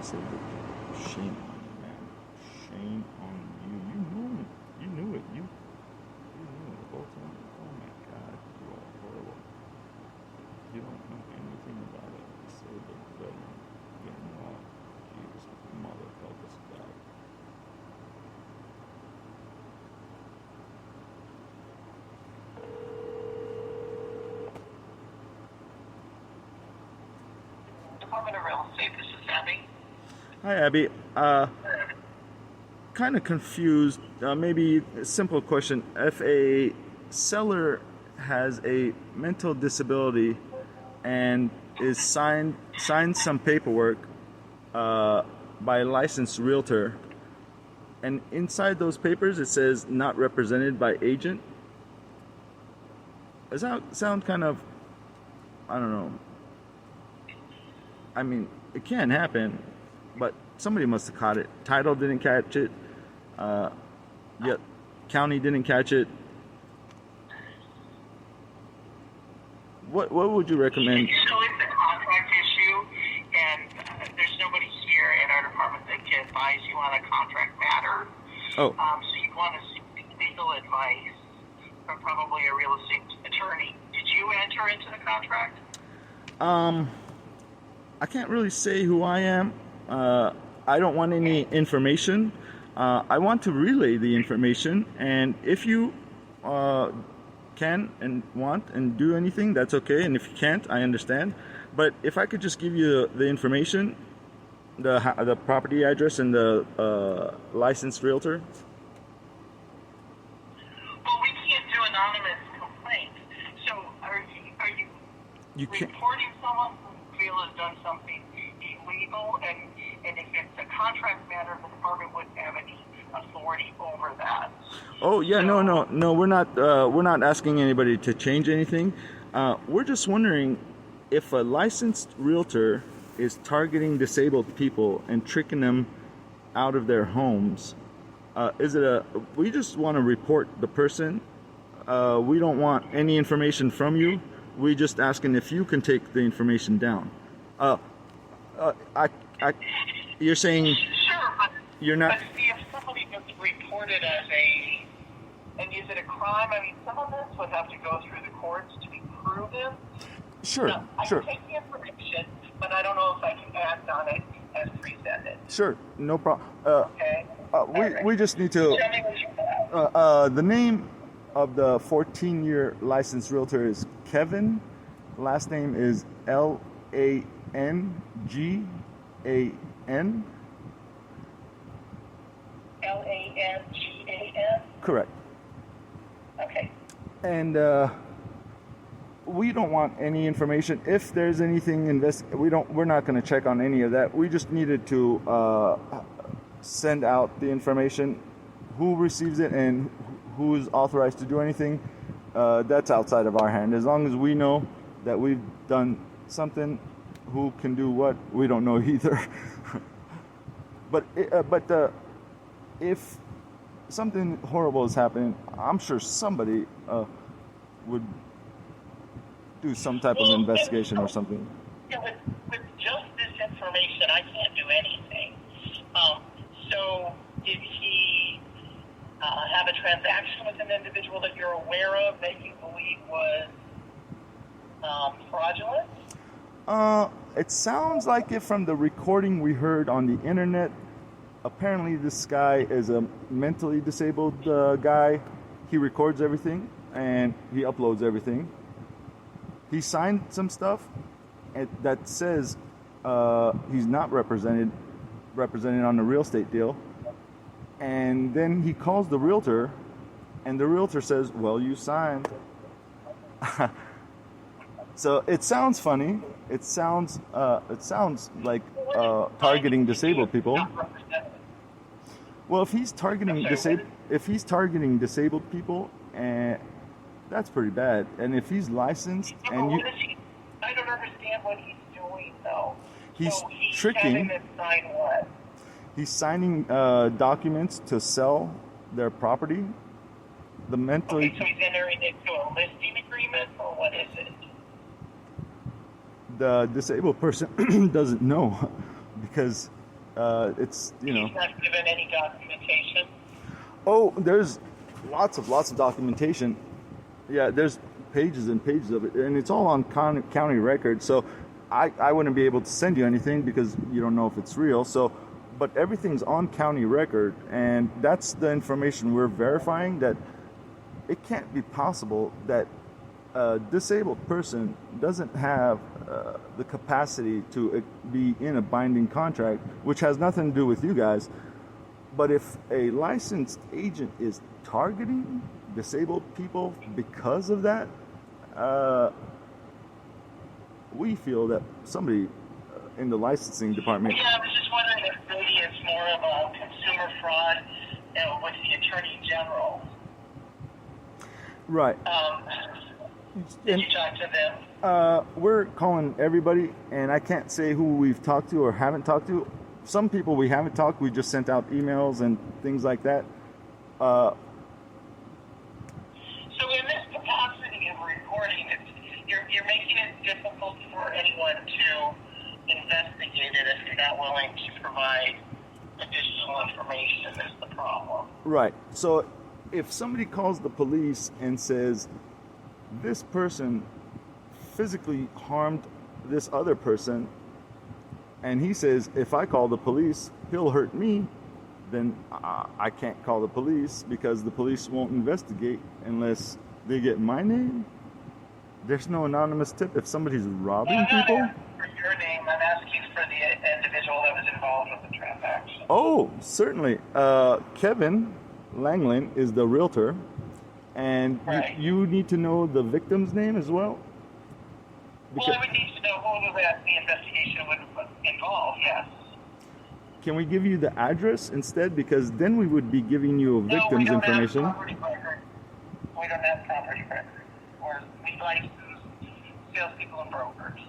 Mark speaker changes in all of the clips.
Speaker 1: disabled people. Shame on you, man. Shame on you. You knew it. You knew it. You knew it the whole time. Oh my God, you are horrible. You don't know anything about a disabled veteran getting off. Jesus, mother help us God.
Speaker 2: Department of Real Estate, this is Abby.
Speaker 1: Hi, Abby. Kind of confused. Maybe a simple question. If a seller has a mental disability and is signed some paperwork by a licensed realtor, and inside those papers it says not represented by agent. Does that sound kind of, I don't know. I mean, it can happen, but somebody must have caught it. Title didn't catch it. Yet county didn't catch it. What would you recommend?
Speaker 2: Usually it's a contract issue, and there's nobody here in our department that can advise you on a contract matter.
Speaker 1: Oh.
Speaker 2: So you want to seek legal advice from probably a real estate attorney. Did you enter into the contract?
Speaker 1: I can't really say who I am. I don't want any information. I want to relay the information, and if you can and want and do anything, that's okay. And if you can't, I understand. But if I could just give you the information, the property address and the licensed realtor.
Speaker 2: Well, we can't do anonymous complaints. So are you reporting someone who you feel has done something illegal? And if it's a contract matter, the department wouldn't have any authority over that.
Speaker 1: Oh yeah, so, no. We're not asking anybody to change anything. We're just wondering if a licensed realtor is targeting disabled people and tricking them out of their homes. We just want to report the person. We don't want any information from you. We just asking if you can take the information down. You're saying
Speaker 2: sure, but
Speaker 1: you're not.
Speaker 2: But see, if somebody gets reported as and is it a crime? I mean, some of this would have to go through the courts to be proven.
Speaker 1: Sure,
Speaker 2: now, I
Speaker 1: sure.
Speaker 2: can take the information, but I don't know if I can act on it as presented.
Speaker 1: Sure, no problem.
Speaker 2: Okay.
Speaker 1: We just need to.
Speaker 2: Tell me what you have.
Speaker 1: The name of the 14-year licensed realtor is Kevin. Last name is Langan.
Speaker 2: Langan?
Speaker 1: Correct.
Speaker 2: Okay.
Speaker 1: And we don't want any information. If there's anything we're not going to check on any of that. We just needed to send out the information. Who receives it and who is authorized to do anything, that's outside of our hand. As long as we know that we've done something, who can do what, we don't know either. But if something horrible is happening, I'm sure somebody would do some type of investigation or something.
Speaker 2: Yeah, with just this information, I can't do anything. So did he have a transaction with an individual that you're aware of that you believe was fraudulent?
Speaker 1: It sounds like it from the recording we heard on the internet. Apparently this guy is a mentally disabled guy. He records everything and he uploads everything. He signed some stuff that says he's not represented on the real estate deal. And then he calls the realtor and the realtor says, well, you signed. So it sounds funny. It sounds like targeting disabled people. Well, if he's targeting disabled people, that's pretty bad. And if he's licensed and you,
Speaker 2: I don't understand what he's doing though.
Speaker 1: He's
Speaker 2: having
Speaker 1: tricking.
Speaker 2: them sign what?
Speaker 1: He's signing documents to sell their property. The mentally.
Speaker 2: Okay, so he's entering into a listing agreement, or what is it?
Speaker 1: The disabled person doesn't know because It's
Speaker 2: He's not given any documentation.
Speaker 1: Oh, there's lots of documentation. Yeah, there's pages and pages of it, and it's all on county record. So I wouldn't be able to send you anything because you don't know if it's real. So, but everything's on county record, and that's the information we're verifying. That it can't be possible that a disabled person doesn't have the capacity to be in a binding contract, which has nothing to do with you guys. But if a licensed agent is targeting disabled people because of that, we feel that somebody in the licensing department.
Speaker 2: Yeah, I was just wondering if maybe it's more of a consumer fraud with the Attorney General.
Speaker 1: Right.
Speaker 2: Did you talk to them?
Speaker 1: We're calling everybody, and I can't say who we've talked to or haven't talked to. Some people we haven't talked. We just sent out emails and things like that.
Speaker 2: So in this capacity of reporting, you're making it difficult for anyone to investigate it if you're not willing to provide additional information is the problem.
Speaker 1: Right. So if somebody calls the police and says, this person physically harmed this other person, and he says, if I call the police, he'll hurt me, then I can't call the police because the police won't investigate unless they get my name. There's no anonymous tip if somebody's robbing people.
Speaker 2: For your name, I'm asking for the individual that was involved with the transaction.
Speaker 1: Oh, certainly. Kevin Langlin is the realtor, and
Speaker 2: right.
Speaker 1: you need to know the victim's name as well.
Speaker 2: Well, I would need to know who the investigation would involve, yes.
Speaker 1: Can we give you the address instead? Because then we would be giving you a victim's information.
Speaker 2: Have property records. We don't have property records. We license salespeople and brokers.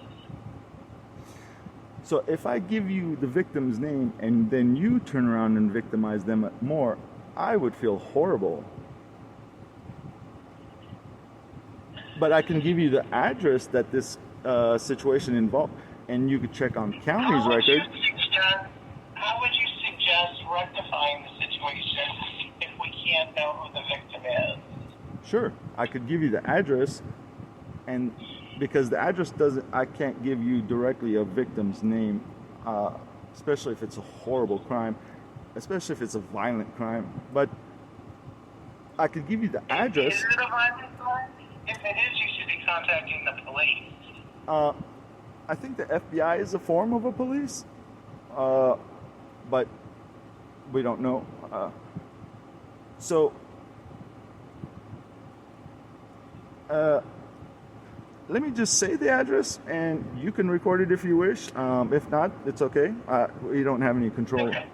Speaker 1: So if I give you the victim's name and then you turn around and victimize them more, I would feel horrible. But I can give you the address that this situation involved, and you could check on county's record.
Speaker 2: How would you suggest rectifying the situation if we can't know who the victim is?
Speaker 1: Sure, I could give you the address, and because the address doesn't, I can't give you directly a victim's name, especially if it's a horrible crime, especially if it's a violent crime. But I could give you the address.
Speaker 2: Is it a violent crime? If it is, you should be contacting the police.
Speaker 1: I think the FBI is a form of a police, but we don't know. Let me just say the address, and you can record it if you wish. If not, it's okay. We don't have any control.
Speaker 2: Okay.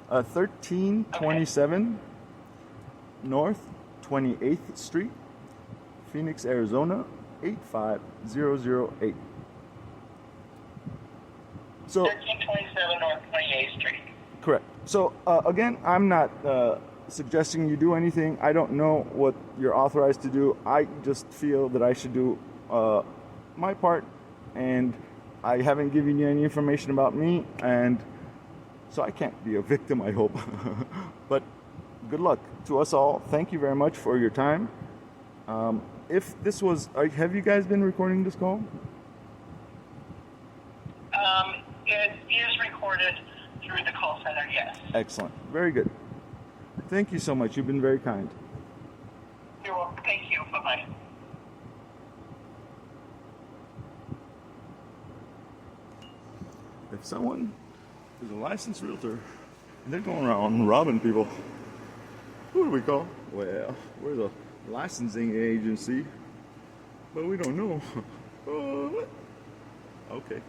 Speaker 1: 1327 North 28th Street, Phoenix, Arizona, 85008. So
Speaker 2: 1327 North 28th Street.
Speaker 1: Correct. So again, I'm not suggesting you do anything. I don't know what you're authorized to do. I just feel that I should do my part, and I haven't given you any information about me, and so I can't be a victim, I hope. But good luck to us all. Thank you very much for your time. If this was, have you guys been recording this call?
Speaker 2: It is recorded through the call center, yes.
Speaker 1: Excellent. Very good. Thank you so much. You've been very kind.
Speaker 2: You're welcome. Thank you. Bye-bye.
Speaker 1: If someone is a licensed realtor and they're going around robbing people, who do we call? Well, we're the licensing agency, but we don't know. Okay.